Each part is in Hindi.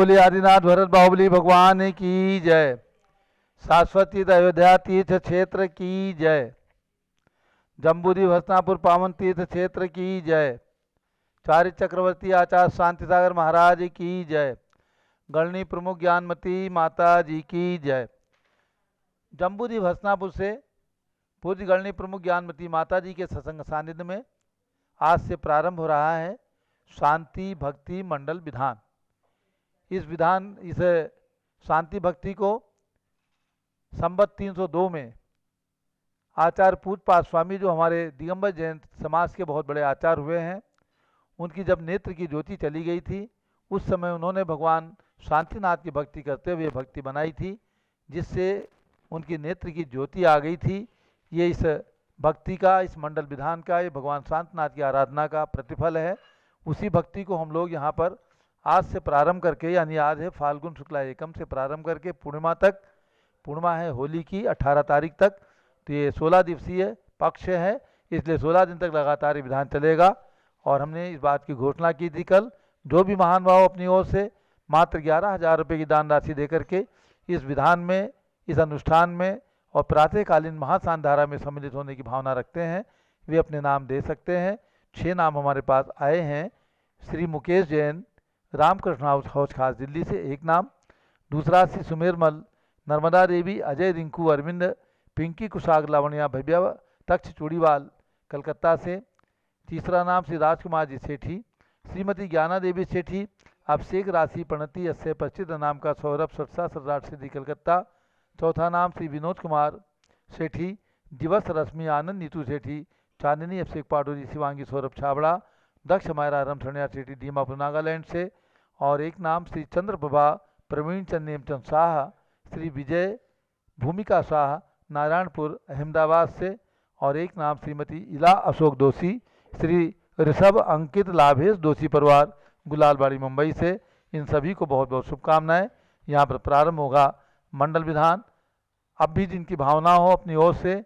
बोलिए आदिनाथ भरत बाहुबली भगवान की जय। शाश्वती अयोध्या तीर्थ क्षेत्र की जय। जम्बूद्वीप हस्तिनापुर पावन तीर्थ क्षेत्र की जय। चार्य चक्रवर्ती आचार्य शांति सागर महाराज की जय। गणनी प्रमुख ज्ञानमती माता जी की जय। जम्बूद्वीप हस्तिनापुर से पूज्य गणनी प्रमुख ज्ञानमती माता जी के सत्संग सानिध्य में आज से प्रारंभ हो रहा है शांति भक्ति मंडल विधान। इस शांति भक्ति को संवत 302 में आचार्य पूज्यपाद स्वामी जो हमारे दिगंबर जैन समाज के बहुत बड़े आचार्य हुए हैं, उनकी जब नेत्र की ज्योति चली गई थी उस समय उन्होंने भगवान शांतिनाथ की भक्ति करते हुए भक्ति बनाई थी, जिससे उनकी नेत्र की ज्योति आ गई थी। ये इस भक्ति का, इस मंडल विधान का, ये भगवान शांतिनाथ की आराधना का प्रतिफल है। उसी भक्ति को हम लोग यहाँ पर आज से प्रारंभ करके, यानी आज है फाल्गुन शुक्ला एकम से प्रारंभ करके पूर्णिमा तक, पूर्णिमा है होली की 18 तारीख तक, तो ये 16 दिवसीय पक्ष है, इसलिए 16 दिन तक लगातार ये विधान चलेगा। और हमने इस बात की घोषणा की थी कल, जो भी महान भाव अपनी ओर से मात्र 11,000 रुपये की दान राशि दे करके इस विधान में, इस अनुष्ठान में और प्रातःकालीन महासांधारा में सम्मिलित होने की भावना रखते हैं, वे अपने नाम दे सकते हैं। 6 नाम हमारे पास आए हैं। श्री मुकेश जैन, रामकृष्ण हाउस खास दिल्ली से 1 नाम। दूसरा श्री सुमेरमल, नर्मदा देवी, अजय रिंकू अरविंद, पिंकी कुशाग लावण्या भव्या तक्ष चूड़ीवाल कलकत्ता से। तीसरा नाम श्री राजकुमार जी सेठी, श्रीमती ज्ञाना देवी सेठी, अभिषेक राशि प्रणति अस्य परिचित नाम का सौरभ सरसा सरदार सिद्धि कलकत्ता। चौथा नाम श्री विनोद कुमार सेठी, दिवस रश्मि आनंद नीतू सेठी, चांदनी अभिषेक पाटोरी शिवांगी सौरभ छाबड़ा, दक्ष मायरा रमथनिया सेठी दीमापुर नागालैंड से। और 1 नाम श्री चंद्रप्रभा प्रवीण चंद नेमचंद शाह, श्री विजय भूमिका शाह नारायणपुर अहमदाबाद से। और 1 नाम श्रीमती इला अशोक दोषी, श्री ऋषभ अंकित लाभेश दोषी परिवार गुलालबाड़ी मुंबई से। इन सभी को बहुत बहुत शुभकामनाएं। यहाँ पर प्रारंभ होगा मंडल विधान। अब भी जिनकी भावना हो अपनी ओर से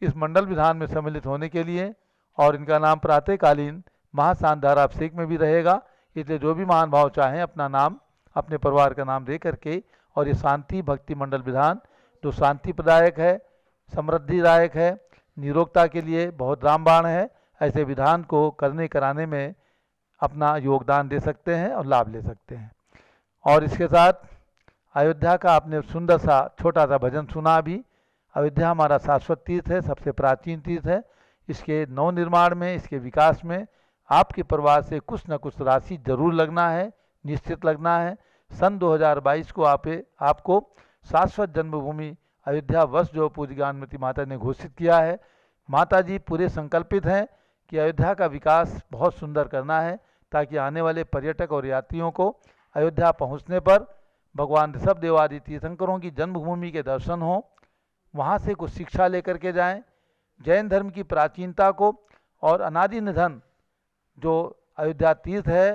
इस मंडल विधान में सम्मिलित होने के लिए, और इनका नाम प्रातःकालीन महासांधारा अभिषेक में भी रहेगा, इसलिए जो भी महान भाव चाहें अपना नाम, अपने परिवार का नाम दे करके, और ये शांति भक्ति मंडल विधान जो शांति प्रदायक है, समृद्धिदायक है, निरोगता के लिए बहुत रामबाण है, ऐसे विधान को करने कराने में अपना योगदान दे सकते हैं और लाभ ले सकते हैं। और इसके साथ अयोध्या का आपने सुंदर सा छोटा सा भजन सुना भी। अयोध्या हमारा शाश्वत तीर्थ है, सबसे प्राचीन तीर्थ है। इसके नवनिर्माण में, इसके विकास में आपके परिवार से कुछ न कुछ राशि जरूर लगना है, निश्चित लगना है। सन 2022 को आपको शाश्वत जन्मभूमि अयोध्या वर्ष जो पूज्य ज्ञानमती माता ने घोषित किया है। माता जी पूरे संकल्पित हैं कि अयोध्या का विकास बहुत सुंदर करना है, ताकि आने वाले पर्यटक और यात्रियों को अयोध्या पहुंचने पर भगवान ऋषभदेव आदि तीर्थंकरों की जन्मभूमि के दर्शन हों, वहाँ से कुछ शिक्षा लेकर के जाएं, जैन धर्म की प्राचीनता को और अनादि निधन जो अयोध्या तीर्थ है,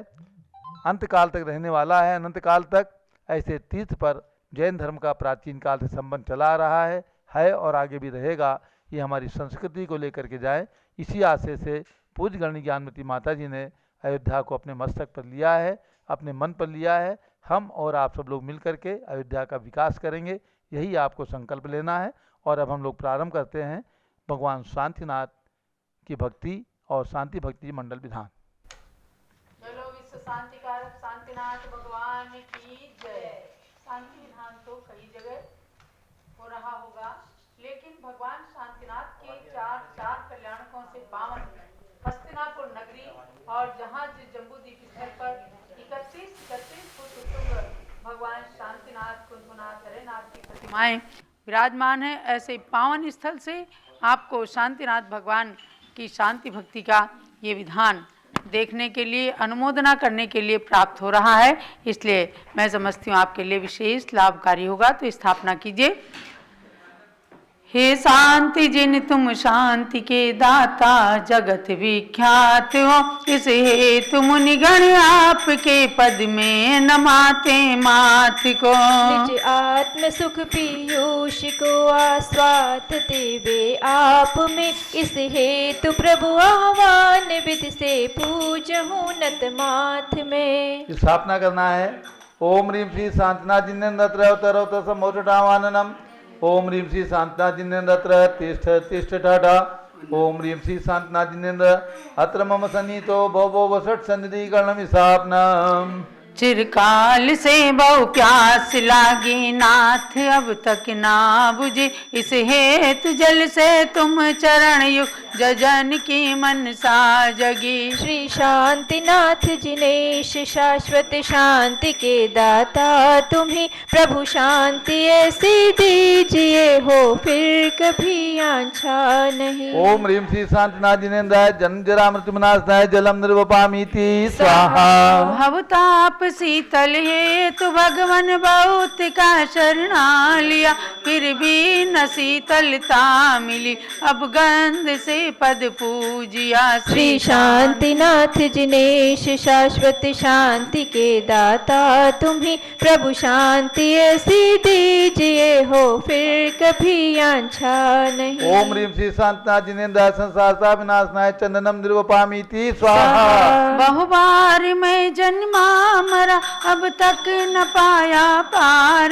अंत काल तक रहने वाला है, अनंत काल तक, ऐसे तीर्थ पर जैन धर्म का प्राचीन काल से संबंध चला रहा है और आगे भी रहेगा। ये हमारी संस्कृति को लेकर के जाए, इसी आशय से पूज्य गणनी ज्ञानमती माता जी ने अयोध्या को अपने मस्तक पर लिया है, अपने मन पर लिया है। हम और आप सब लोग मिल करके अयोध्या का विकास करेंगे, यही आपको संकल्प लेना है। और अब हम लोग प्रारंभ करते हैं भगवान शांतिनाथ की भक्ति और शांति भक्ति मंडल विधान। चलो विश्व शांति कारक शांतिनाथ भगवान की जय। शांति विधान तो कई जगह हो रहा होगा, लेकिन भगवान शांतिनाथ के चार कल्याणकों से पावन हस्तिनापुर नगरी और जहाँ जम्बूद्वीप स्थल पर 31 फुट उत्तुंग भगवान शांतिनाथ कुंभनाथ हरेनाथ की प्रतिमाएं विराजमान है, ऐसे पावन स्थल से आपको शांतिनाथ भगवान की शांति भक्ति का ये विधान देखने के लिए, अनुमोदना करने के लिए प्राप्त हो रहा है। इसलिए मैं समझती हूँ आपके लिए विशेष लाभकारी होगा। तो स्थापना कीजिए। हे शांति जिन तुम शांति के दाता, जगत विख्यात हो इस हेतु मुनिगण आपके पद में नमाते मात को। निज आत्म सुख पीयूष को आस्वाद देवे आप में, इस हेतु प्रभु आह्वान विधि से पूजहूँ नत माथ में। स्थापना करना है ओम ह्रीं श्री शांतिनाथ जिनेन्द्र समोषावाननम ओम ह्रीं श्री शांतिनाथ जिनेन्द्र तिष्ठ तिष्ठ ठाठा ओम ह्रीं श्री शांतिनाथ जिनेन्द्र अत्र मम सन्निहितो भव वसट सन्निधि कर्णमिसापनम। चिरकाल से बहु प्यास लागी नाथ अब तक ना बुझी, इस हेतु जल से तुम चरण युग जजन की मनसा जगी। श्री शांतिनाथ जिनेश शाश्वत शांति के दाता तुम्ही प्रभु शांति ऐसी दीजिए हो फिर कभी आंछा नहीं। ओम ह्रीं श्री शांतिनाथ जिनेन्द्राय जन्म जरा मृत्यु विनाशाय जलम निर्वपामीति स्वाहा। भवताप शीतल हेतु भगवन बहुत का शरणा लिया, फिर भी न शीतलता मिली अब गंध से पद पूजिया। श्री शांतिनाथ जिनेश शाश्वत शांति के दाता तुम्ही प्रभु शांति ऐसी दीजिए हो फिर कभी आंछा नहीं। ओम ह्रीं श्री शांतिनाथ जिनेन्द्राय संसार विनाशनाय चंदनम निर्वपामीति स्वाहा। बहुबार मैं जन्मा मरा अब तक न पाया पार,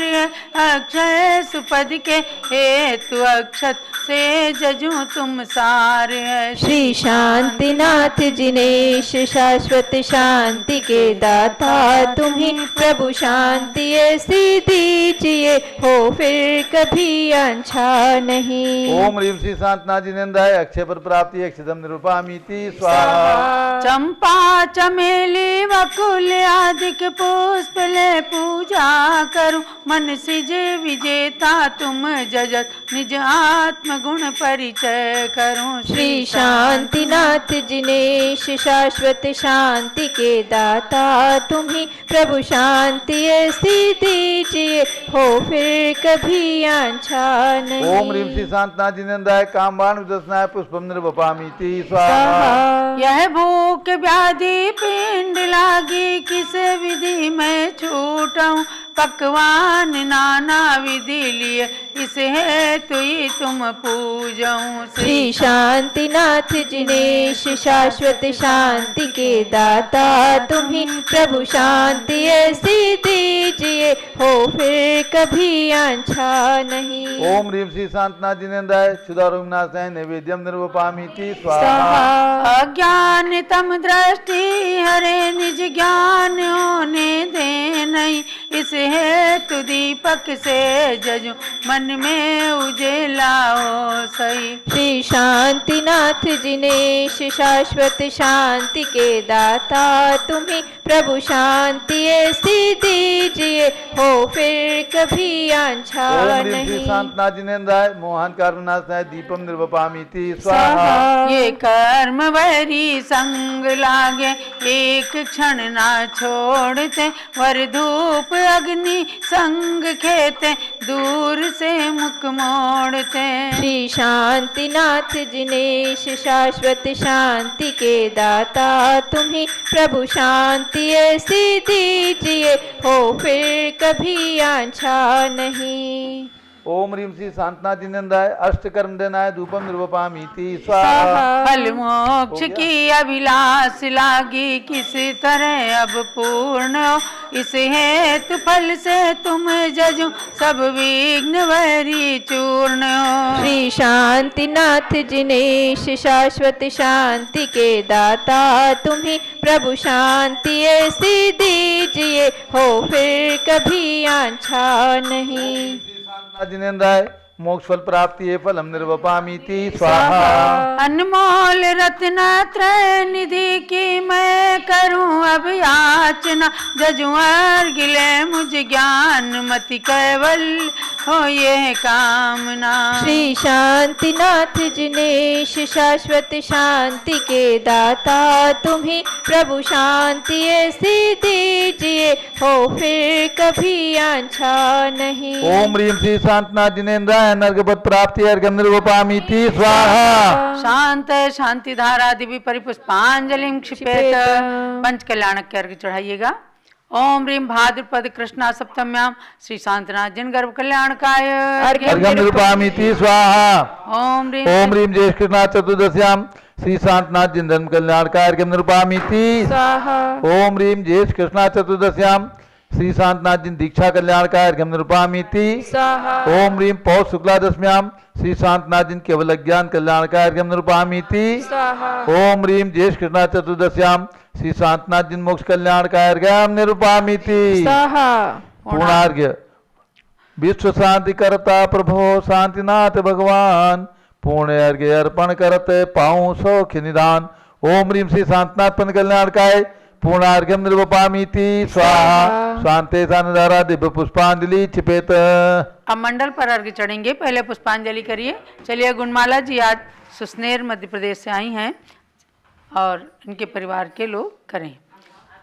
अक्षय सुपद के हेतु अक्षत से जजू तुम सार है। श्री शांतिनाथ जिनेश शाश्वत शांति के दाता तुम्ही प्रभु शांति ऐसी दीजिए हो फिर कभी आंछा नहीं। ओम ह्रीं श्री शांतिनाथ जिनेन्द्राय अक्षय पर प्राप्ति अक्षतम निरूपामीति स्वाहा। चंपा चमेली वकुल आदिक पुष्प ले पूजा करूं, मन सिज विजेता तुम जजत निज आत्म गुण परिचय करूं। श्री शांतिनाथ जिनेश शाश्वत शांति के दाता तुम्ही प्रभु शांति ऐसी दीजिए हो फिर कभी आंछा नहीं। ओम ह्रीं श्री शांतिनाथ जिनेन्द्राय कामबाण विदस्नाय पुष्पम निर्वपामीति स्वाहा। यह भूख व्याधि पिंड लागी किस विधि में छूटूं, पकवान नाना विधि लिए इस हेतु ही तुम पूजऊं। श्री शांतिनाथ जिनेश शाश्वत शांति के दाता तुम्ही प्रभु शांति ऐसी दीजिए हो फिर कभी आंछा नहीं। ओम ह्रीं श्री शांतिनाथ जिनेन्द्राय क्षुधारोग विनाशाय नैवेद्यम निर्वपामीति स्वाहा। अज्ञान तम दृष्टि हरे निज ज्ञान होने दे नहीं, इस हेतु दीपक से जजू मन में उजेला हो सही। श्री शांतिनाथ जिनेश शाश्वत शांति के दाता तुम्ही प्रभु शांति ऐसी दीजिए हो फिर कभी आंछा ओम ह्रीं श्री नहीं। शांतिनाथ जिनेन्द्राय मोहन कारणाशाय दीपम निर्वपामीति स्वाहा। ये कर्म वैरी संग लागे एक क्षण ना छोड़ते, वर धूप अग्नि संग खेते दूर से मुख मोड़ते। श्री शांतिनाथ जिनेश शाश्वत शांति के दाता तुम्ही प्रभु शांति ऐसी दीजिए हो फिर कभी आंछा नहीं। ओम ह्रीं श्री शांतिनाथ जिनेन्द्राय अष्टकर्म देनाय धूपम निर्वपामीति स्वाहा। फल मोक्ष की अभिलाष लागी किस तरह अब पूर्ण हो, इस हेतु फल से तुम जजू सब विघ्न वैरी चूर्ण हो। श्री शांतिनाथ जिनेश शाश्वत शांति के दाता तुम्ही प्रभु शांति ऐसी दीजिए हो फिर कभी आंछा नहीं। जिनेन्द्राय मोक्ष फल प्राप्ति है फलम निर्वपामीति स्वाहा। अनमोल रत्न त्रय निधि की मैं करूं अब याचना, जजुआर गिले मुझ ज्ञान मति केवल हो ये कामना। श्री शांतिनाथ जिनेश शाश्वत शांति के दाता तुम्ही प्रभु शांति ऐसी दीजिए हो फिर कभी आंछा नहीं। ओम ह्रीं श्री शांतिनाथ जिनेन्द्राय नर्गपद प्राप्ति अर्घ्यम निर्वपामीति स्वाहा। शांत शांति धारा दिव्य परिपुष्पांजलि क्षिपेत। पंच कल्याणक के अर्घ्य चढ़ाइएगा। ओम ह्रीं भाद्रपद कृष्णा सप्तम्याम श्री शांतिनाथ जिन गर्भ कल्याणकाय अर्घ्यम निर्वपामीति स्वाहा। ओम ह्रीं ओम ह्रीं ज्येष्ठ कृष्णा चतुर्दश्याम श्री शांतिनाथ जिन धर्म कल्याणकाय अर्घ्यम निर्वपामीति स्वाहा। ओम ह्रीं ज्येष्ठ कृष्णा चतुर्दश्याम श्री शांतनाथ जी दीक्षा कल्याणकाय अर्घ्यम निरूपयामीति स्वाहा ओम ह्रीं पौष शुक्ला दशम्यां श्री शांतनाथ जी केवल ज्ञान कल्याणकाय अर्घ्यम निरूपयामीति स्वाहा ओम ह्रीं ज्येष्ठ कृष्णा चतुर्दश्यां श्री शांतनाथ जी मोक्ष कल्याणकाय अर्घ्यम निरूपयामीति स्वाहा पूर्णार्घ्य विश्व शांति करता प्रभो शांतिनाथ भगवान पूर्ण अर्घ्य अर्पण करते पाऊं सौख्य निदान ओम ह्रीं श्री शांतनाथ पन कल्याणकाय पूर्णार्घ्यम निरूपयामीति स्वाहा शांते सानधारा दिव्य पुष्पांजलि छिपेत। अब मंडल पर अर्घ्य चढ़ेंगे, पहले पुष्पांजलि करिए। चलिए गुणमाला जी आज सुसनेर मध्य प्रदेश से आई हैं और इनके परिवार के लोग करें।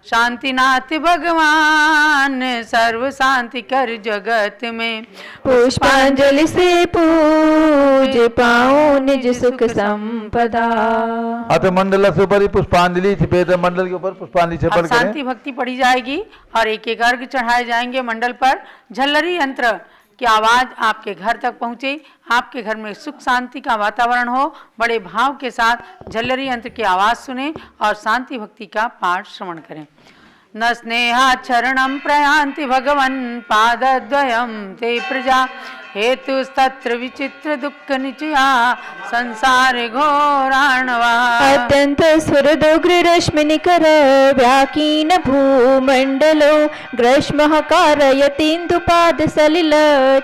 शांतिनाथ भगवान सर्व शांति कर जगत में पुष्पांजलि से पूज पाऊं निज सुख संपदा। अथ मंडल से ऊपर पुष्पांजलि छिपेत, मंडल के ऊपर पुष्पांजलि अब छिपन शांति करें। भक्ति पढ़ी जाएगी और एक एक अर्घ्य चढ़ाए जाएंगे मंडल पर। झल्लरी यंत्र की आवाज आपके घर तक पहुंचे, आपके घर में सुख शांति का वातावरण हो। बड़े भाव के साथ झल्लरी यंत्र की आवाज सुने और शांति भक्ति का पाठ श्रवण करें। न स्नेहाचरणं प्रयान्ति भगवन् पादद्वयं ते प्रजा हेतुस्तत्र विचित्र दुःख निचया संसार घोराणवा। अत्यंत सुहृदोग्र रश्मि निकर व्याकीन भूमंडलो ग्रश्मः कारयतीन्दुपाद सलिल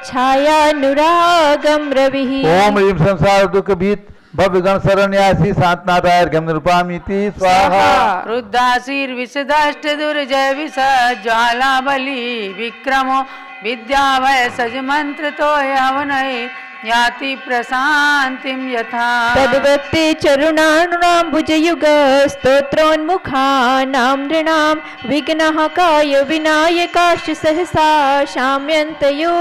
छायानुरागं रविः। ओम ह्रीं संसार दुख भीत भव्य गण शरण्यासी शांतनाथाय अर्घ्यम निरूपयामीति स्वाहा। रुद्राशीर विषदष्ट दुर्जय विष ज्वाला बलि विक्रमो विद्या वैसज मंत्र तो यवनय याति प्रशांतिम यथा। तद्वत्ते चरुणानुनां भुजयुग स्तोत्रोन्मुखानां नृणां विघ्नः काय विनायकाश्च सहसा शाम्यन्तयो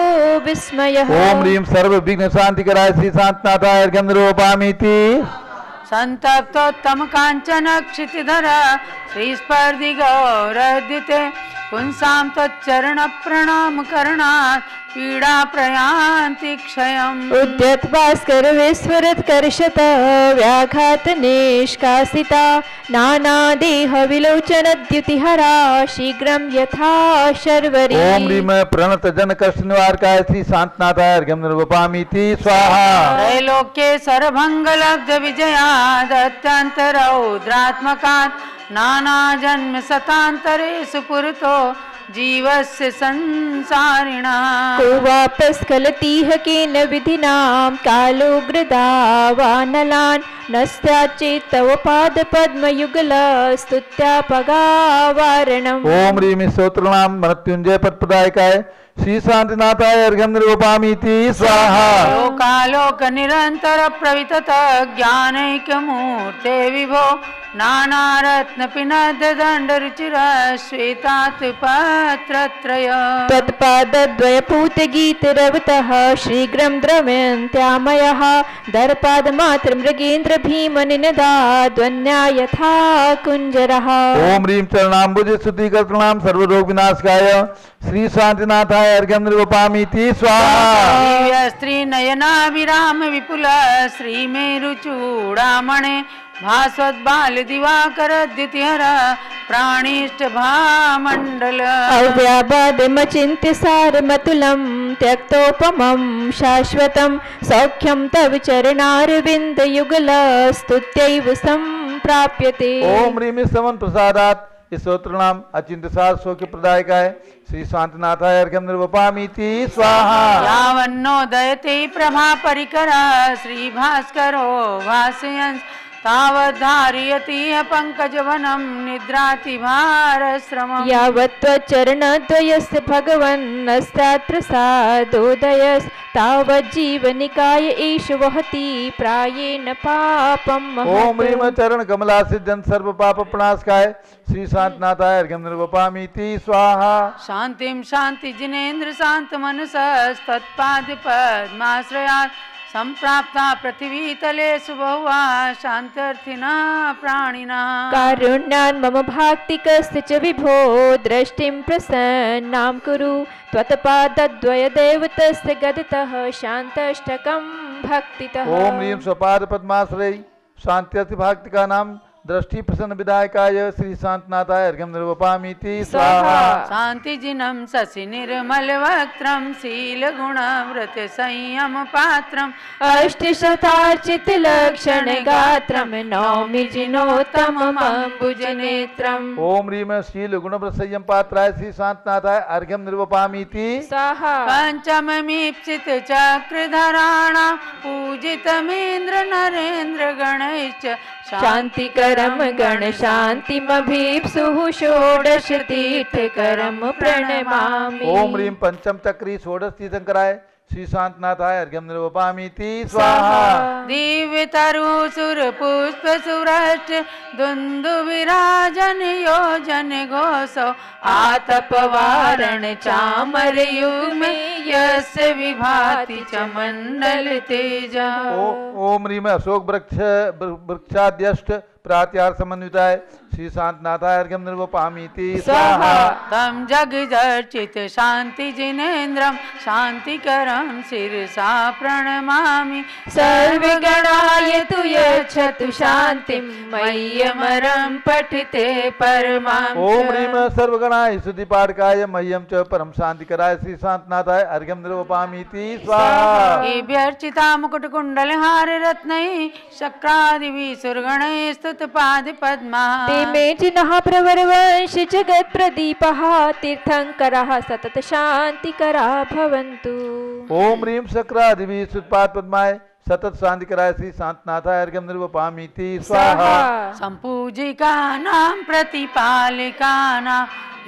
विस्मयः। ओम ह्रीं सर्व विघ्न शांति कराय श्री शांतनाथाय अर्घ्यम निरूपयामीति। संतप्तोत्तम कांचन क्षितिधर श्रीस्पर्धि गौरद्युते पुंसां तच्चरण प्रणाम करणात् पीड़ा प्रयान्ति क्षयम्। उद्यत भास्कर विस्फुरत कर्षत व्याघात निष्कासिता नाना देह विलोचन द्युतिहरा शीघ्रं यथा शर्वरी। ओम ह्रीं प्रणत जन कष्ट निवारकाय श्री शांतनाथाय अर्घ्यम निरूपयामीति स्वाहा। त्रैलोक्ये सरभंग लब्ध विजया दत्तान्तरौद्रात्मकात् नाना जन्म शतान्तरेषु पुरतो जीवस्य संसारिणा। को वापस स्खलतीह केन विधिनां कालोग्रदावानलान् नस्त्याचेत् तव पाद पद्मयुगल स्तुत्यापगावारणम्। ओम ह्रीं स्तोत्रनां मृत्युंजय पदप्रदायकाय श्री शांतिनाथाय अर्घ्यम निरूपयामीति स्वाहा। लोकालोक निरंतर प्रवितत ज्ञानैक मूर्ते विभो नाना रत्न पिनद दंड रुचिर श्वेतात पत्रत्रय। त्वत्पादद्वय पूत गीत रवतः शीघ्रं द्रव्यन्त्यामयः दर्पाद मात्र मृगेन्द्र भीम निनदा ध्वन्या यथा कुंजरः। ओम ह्रीं चरणाम्बुज स्तुतिकर्तृणां सर्वरोग विनाशकाय श्री शांतिनाथाय अर्घ्यम निरूपयामीति स्वाहा। दिव्य स्त्री नयना विराम विपुल श्री मेरु चूड़ामणे भास्वत बाल दिवाकर द्युतिहर प्राणिष्ठ भामंडल। अव्याबादमचिन्त्य सारमतुलं त्यक्तोपमं शाश्वतं सौख्यं तव चरणारविन्दयुगल स्तुत्यैव सम्प्राप्यते। ओम ह्रीं समन प्रसादात् स्तोत्रनाम अचिंत्य सार सौख्य प्रदायकाय श्री शांतिनाथाय अर्घ्यम निरूपयामीति स्वाहा। यावन्नोदयते प्रभा परिकरा श्री भास्करो भासयन् तावद्धारयति पंकजवनं निद्राति भारश्रमम्। यावत्त्वचरणद्वयस्य भगवन्नस्तात्र सादोदयस् तावज्जीवनिकाय एष वहति प्रायेण पापं महत्। ओम ह्रीं चरण कमलासित जन सर्व पाप प्रणाशकाय श्री शांतनाथाय अर्घ्यम निरूपयामीति स्वाहा। शांतिं शांति जिनेन्द्र शांत मनसस्तत्पाद पद्माश्रयात् संप्राप्ता पृथ्वीतले सुबहुवा शांत्यर्थिना प्राणिना। कारुण्यान् मम भाक्तिकस्य च विभो दृष्टिं प्रसन्नां कुरु त्वत्पादद्वय देवतस्य गदतः शान्तष्टकं भक्तितः। ओम ह्रीं स्वपाद पद्माश्रय शांत्यर्थ भक्ति का नाम दृष्टि प्रसन्न विधायकाय श्री शांतनाथाय अर्घ्यं निर्वपामीति स्वाहा। स्वाहा। शान्तिजिनं शशि निर्मल वक्त्रं शीलगुणव्रत संयम पात्रम् अष्टशतार्चित लक्षण गात्रम नौमि जिनोत्तमम् अम्बुजनेत्रम् ओम ह्रीं शील गुण संयम पात्राय श्री शांतनाथाय अर्घ्यं निर्वपामीति स्वाहा। पञ्चममीप्सित चक्रधराणां पूजितमेन्द्र नरेन्द्र गणैश्च शान्तिकरं गण शान्तिमभीप्सुः षोडश तीर्थकरं प्रणमामि। ओम ह्रीं पंचम चक्री षोडश तीर्थंकराय श्री शांतनाथाय अर्घ्यं निर्वपामीति स्वाहा। दिव्य तरु सुर पुष्प सुरष्ट दुंदु विराजन योजन घोषो आतपवारण चामर युग में यस विभाति च मंडल तेजा। ओम ह्रीं अशोक वृक्षाद्यष्ट प्रात्यार समन्विताय श्री शांतनाथाय अर्घ्यं निर्वपामीति स्वाहा। तम जग जर्चित शांति जिनेन्द्रम शांतिकरं शिरसा प्रणमामि। सर्वगणाय तु यच्छतु शान्तिं मय्यमरं पठिते परमां। ओम ह्रीं सर्वगणाय स्तुतिपाठकाय मह्यं च परम शांतिकराय श्री शांतनाथाय अर्घ्यं निर्वपामीति स्वाहा। एभ्यर्चिता मुकुट कुंडल हार रत्नैः शक्रादिभिः सुरगणैः स्तुत पाद पद्मा। मे जिनः प्रवरवंश जगत् प्रदीपः तीर्थंकरः सतत शान्तिकरा भवन्तु। ओम ह्रीं शक्रादिभिः सुत्पाद पद्माय सतत शांतिकराय श्री शांतनाथाय अर्घ्यं निर्वपामीति स्वाहा। संपूजिकानां प्रतिपालिकानां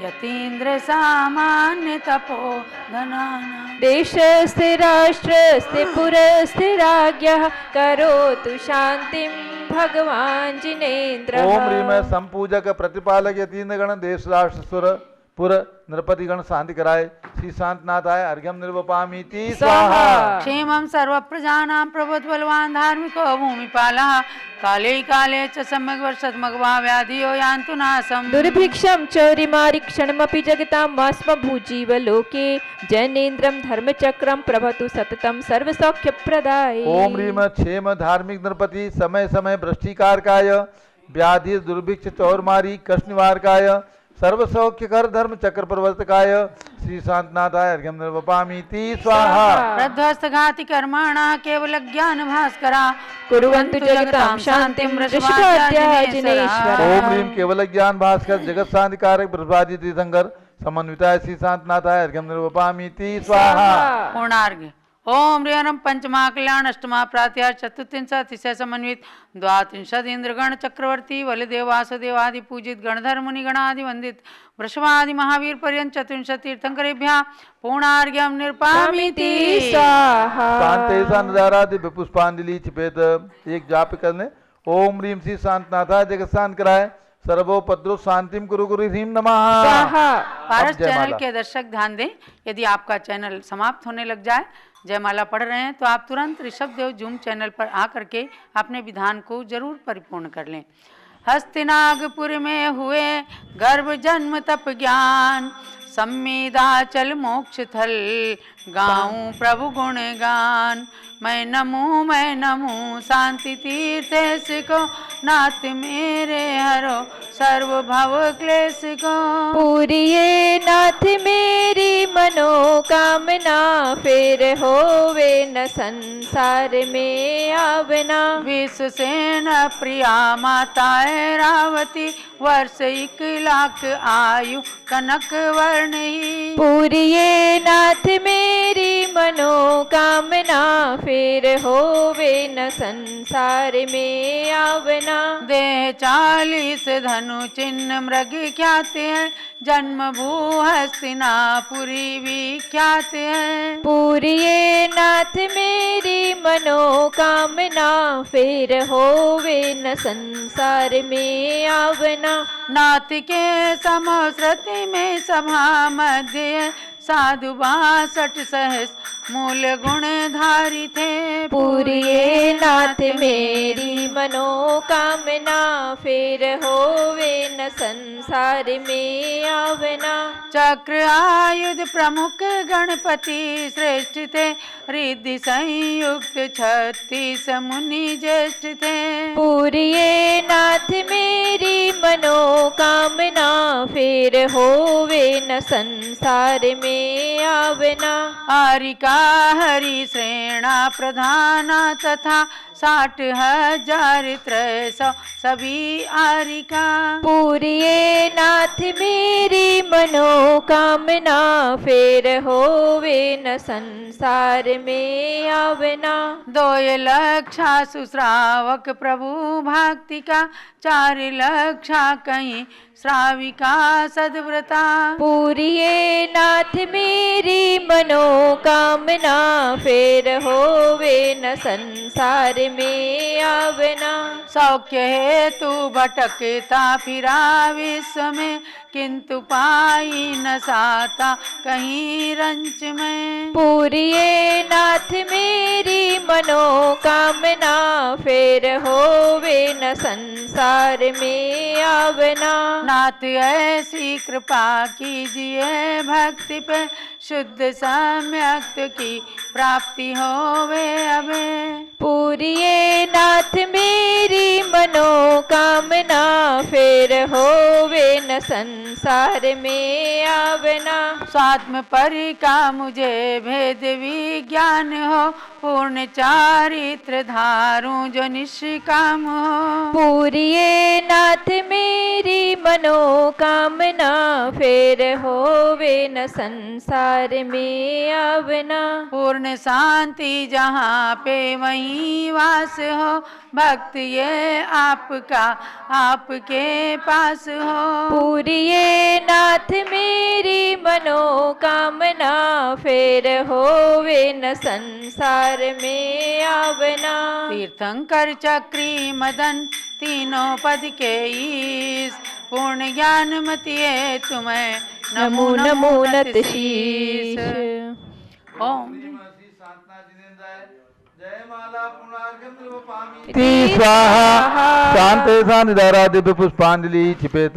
यतीन्द्र सामान्य तपोधनानां। देशस्य राष्ट्रस्य पुरस्य राज्ञः करोतु शान्तिं भगवान् जिनेन्द्रः। ओम ह्रीं संपूजक प्रतिपालक यतीन्द्र गण देश राष्ट्र सुर पुर नृपति गण शांति कराय श्री शांतनाथाय अर्घ्यं निर्वपामीति स्वाहा। क्षेमं सर्व प्रजानां प्रभुत् बलवान् धार्मिको भूमिपालः काले काले च सम्यग् वर्षद्मग्वा व्याधियो यान्तु नाशम्। दुर्भिक्षं चौरिमारीक्षणमपि जगतां वास्मभूजीवलोके जैनेन्द्रं धर्मचक्रं प्रभतु सततं सर्वसौख्यप्रदाय। ओम ह्रीं क्षेम धार्मिक नृपति समय समय भ्रष्टिकारकाय व्याधि दुर्भिक्ष चौरमारी कष्ट निवारकाय सर्वसौख्यकर धर्म चक्र प्रवर्तकाय श्री शांतनाथाय अर्घ्यं निर्वपामीति स्वाहा। प्रध्वस्तघाति कर्माणः केवल ज्ञान भास्करा कुर्वन्तु जगतां शान्तिं वृषभाद्या जिनेश्वरः। ओम ह्रीं केवल ज्ञान भास्कर जगत शांतिकारक बृहस्पति तीर्थंकर समन्विताय श्री शांतनाथाय अर्घ्यं निर्वपामीति स्वाहा। पूर्णार्घ्य। ओम ह्रीं पंचमा कल्याण अष्टमा प्रात्यार चतुर्थिंश अतिशय समन्वित द्वात्रिंशद इंद्रगण चक्रवर्ती बलदेव वासुदेवादि पूजित गणधर मुनि गणादि वंदित वृषभादि महावीर पर्यंत चतुर्विंशति तीर्थंकरेभ्यः पूर्णार्घ्यं निर्वपामीति स्वाहा। शांते शांतदारा दिव्य पुष्पांजलि छिपेत एक जाप करने। ओम ह्रीं श्री शांतनाथाय जगत शांत कराय सर्वोपद्रव शांतिम कुरु गुरु ह्रीं नमः। स्वाहा। पारस चैनल के दर्शक ध्यान दें, यदि आपका चैनल समाप्त होने लग जाए, जयमाला पढ़ रहे हैं, तो आप तुरंत ऋषभ देव जूम चैनल पर आकर के अपने विधान को जरूर परिपूर्ण कर लें। हस्तिनागपुर में हुए गर्भ जन्म तप ज्ञान सम्मेदाचल मोक्ष थल गाऊं प्रभु गुण गान। मैं नमूं शांति तीर्थ को नाथ मेरे हरो सर्व भव क्लेश को। पूरिये नाथ मेरी मनोकामना फिर होवे न संसार में आवना। विश्वसेन प्रिया माता रावती वर्ष 1 लाख आयु कनक वर्ण ही। पूरिये नाथ मेरी मनोकामना फिर होवे न संसार में आवना। देह 40 धनु चिन्ह मृग ख्यात है जन्म भू हस्तिनापुरी विख्यात है। पूरिये नाथ मेरी मनोकामना फिर होवे न संसार में आवना। नाथ के समश्रुति में सभा मध्य साधु 62 सहस्र मूल गुण धारी थे। पूरिए नाथ मेरी मनोकामना, फिर होवे न संसार में आवना। चक्र आयुध प्रमुख गणपति श्रेष्ठ थे, रिद्धि संयुक्त 36 मुनि ज्येष्ठ थे। पूरिए नाथ मेरी मनोकामना, फिर होवे न संसार में आवना। आरिका हरि श्रेणा प्रधाना तथा 60,300 सभी आरिका। पूरिए नाथ मेरी मनोकामना, फिर होवे न संसार में आवना। 2 लक्षा सुश्रावक प्रभु भक्ति का, 4 लक्षा कहीं श्राविका सद्व्रता। पूरिए नाथ मेरी मनोकामना, फिर होवे न संसार में आवना। सौख्य हेतु भटकता फिरा विश्व में, किंतु पाई न साता कहीं रंच में। पूरिए नाथ मेरी मनोकामना, फिर होवे न संसार में आवना। नाथ ऐसी कृपा कीजिए भक्ति पे, शुद्ध सम्यक्त की प्राप्ति होवे अबे। पूरिए नाथ मेरी मनोकामना, फिर होवे न संसार में आवना। स्वात्म परि का मुझे भेद विज्ञान हो, पूर्ण चारित्र धारूं जो निष्काम हो। पूरिए नाथ मेरी मनोकामना, फिर होवे न संसार में आवना। पूर्ण शांति जहाँ पे वहीं वास हो, भक्त ये आपका आपके पास हो। पूरिए नाथ मेरी मनोकामना, फिर होवे न संसार में आवना। तीर्थंकर चक्री मदन तीनों पद के ईस, पूर्ण ज्ञान मतिये तुम्हें नमो नमो नत शीश। ओम स्वाहा शांति शांतिधारा दिव्य पुष्पांजलि छिपेत।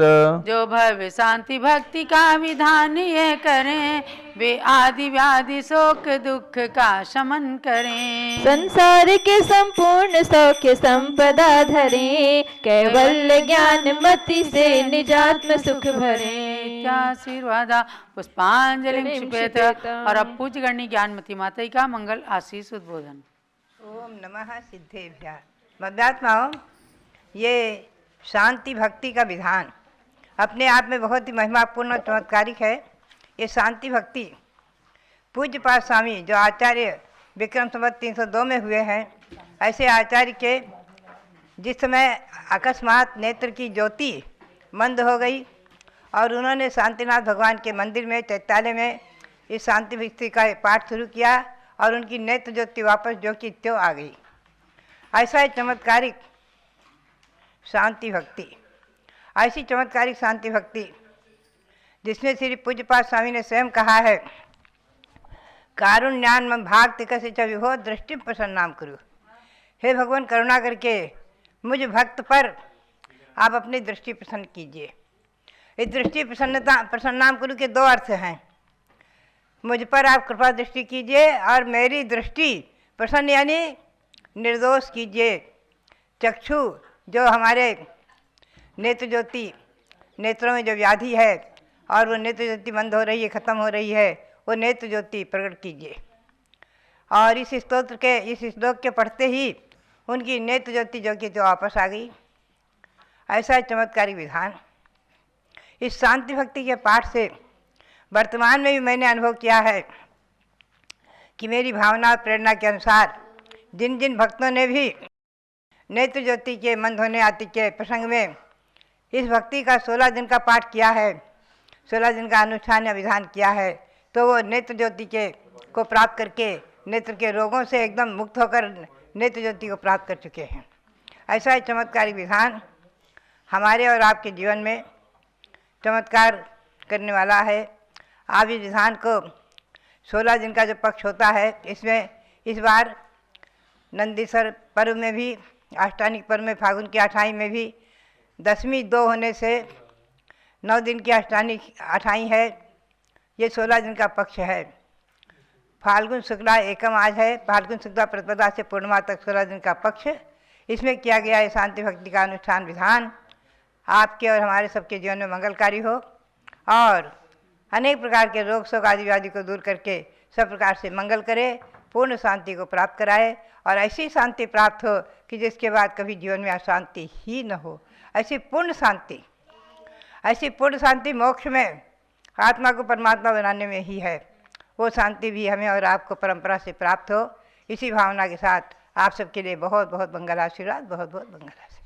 जो भव्य शांति भक्ति का विधान ये करें, वे आदि व्याधि शोक दुख का शमन करें। संसार के संपूर्ण सौख्य संपदा धरे, कैवल्य ज्ञान मति से निजात्म सुख भरे। आशीर्वादा पुष्पांजलि क्षिपेत। और अब पूज्य गणी ज्ञानमती माता का मंगल आशीष उद्बोधन। ओम नमः सिद्धेभ्यः। मध्यात्माओं, ये शांति भक्ति का विधान अपने आप में बहुत ही महिमापूर्ण और चमत्कारिक है। ये शांति भक्ति पूज्य पाद स्वामी जो आचार्य विक्रम संवत 302 में हुए हैं, ऐसे आचार्य के जिस समय अकस्मात नेत्र की ज्योति मंद हो गई और उन्होंने शांतिनाथ भगवान के मंदिर में चैत्यालय में इस शांति भक्ति का पाठ शुरू किया और उनकी नेत्र ज्योति वापस जो की त्यों आ गई। ऐसा ही चमत्कारिक शांति भक्ति, ऐसी चमत्कारिक शांति भक्ति जिसमें श्री पूज्यपाद स्वामी ने स्वयं कहा है, कारुण्यान मम भाग तिकसे च विभो दृष्टि प्रसन्नाम करू। हे भगवान, करुणा करके मुझ भक्त पर आप अपनी दृष्टि प्रसन्न कीजिए। इस दृष्टि प्रसन्नाम करू के 2 अर्थ हैं। मुझ पर आप कृपा दृष्टि कीजिए और मेरी दृष्टि प्रसन्न यानी निर्दोष कीजिए। चक्षु जो हमारे नेत्र ज्योति, नेत्रों में जो व्याधि है और वो नेत्र ज्योति बंद हो रही है, ख़त्म हो रही है, वो नेत्र ज्योति प्रकट कीजिए। और इस स्तोत्र के इस श्लोक के पढ़ते ही उनकी नेत्र ज्योति जो कि तो वापस आ गई। ऐसा चमत्कारी विधान इस शांति भक्ति के पाठ से वर्तमान में भी मैंने अनुभव किया है कि मेरी भावना और प्रेरणा के अनुसार जिन जिन भक्तों ने भी नेत्र ज्योति के मंद होने आदि के प्रसंग में इस भक्ति का 16 दिन का पाठ किया है, 16 दिन का अनुष्ठान या विधान किया है, तो वो नेत्र ज्योति के को प्राप्त करके नेत्र के रोगों से एकदम मुक्त होकर नेत्र ज्योति को प्राप्त कर चुके हैं। ऐसा ही चमत्कारी विधान हमारे और आपके जीवन में चमत्कार करने वाला है। आप इस विधान को 16 दिन का जो पक्ष होता है, इसमें इस बार नंदीश्वर पर्व में भी, अष्टानिक पर्व में, फागुन की 28 में भी दशमी 2 होने से 9 दिन की अष्टानिक 28 है। ये 16 दिन का पक्ष है। फाल्गुन शुक्ला एकम आज है। फाल्गुन शुक्ला प्रतिपदा से पूर्णिमा तक 16 दिन का पक्ष। इसमें किया गया है शांति भक्ति का अनुष्ठान विधान आपके और हमारे सबके जीवन में मंगलकारी हो और अनेक प्रकार के रोग शोक आदि व्याधि को दूर करके सब प्रकार से मंगल करे, पूर्ण शांति को प्राप्त कराए और ऐसी शांति प्राप्त हो कि जिसके बाद कभी जीवन में अशांति ही न हो। ऐसी पूर्ण शांति मोक्ष में आत्मा को परमात्मा बनाने में ही है। वो शांति भी हमें और आपको परंपरा से प्राप्त हो। इसी भावना के साथ आप सबके लिए बहुत बहुत मंगल आशीर्वाद, बहुत बहुत मंगल आशीर्वाद।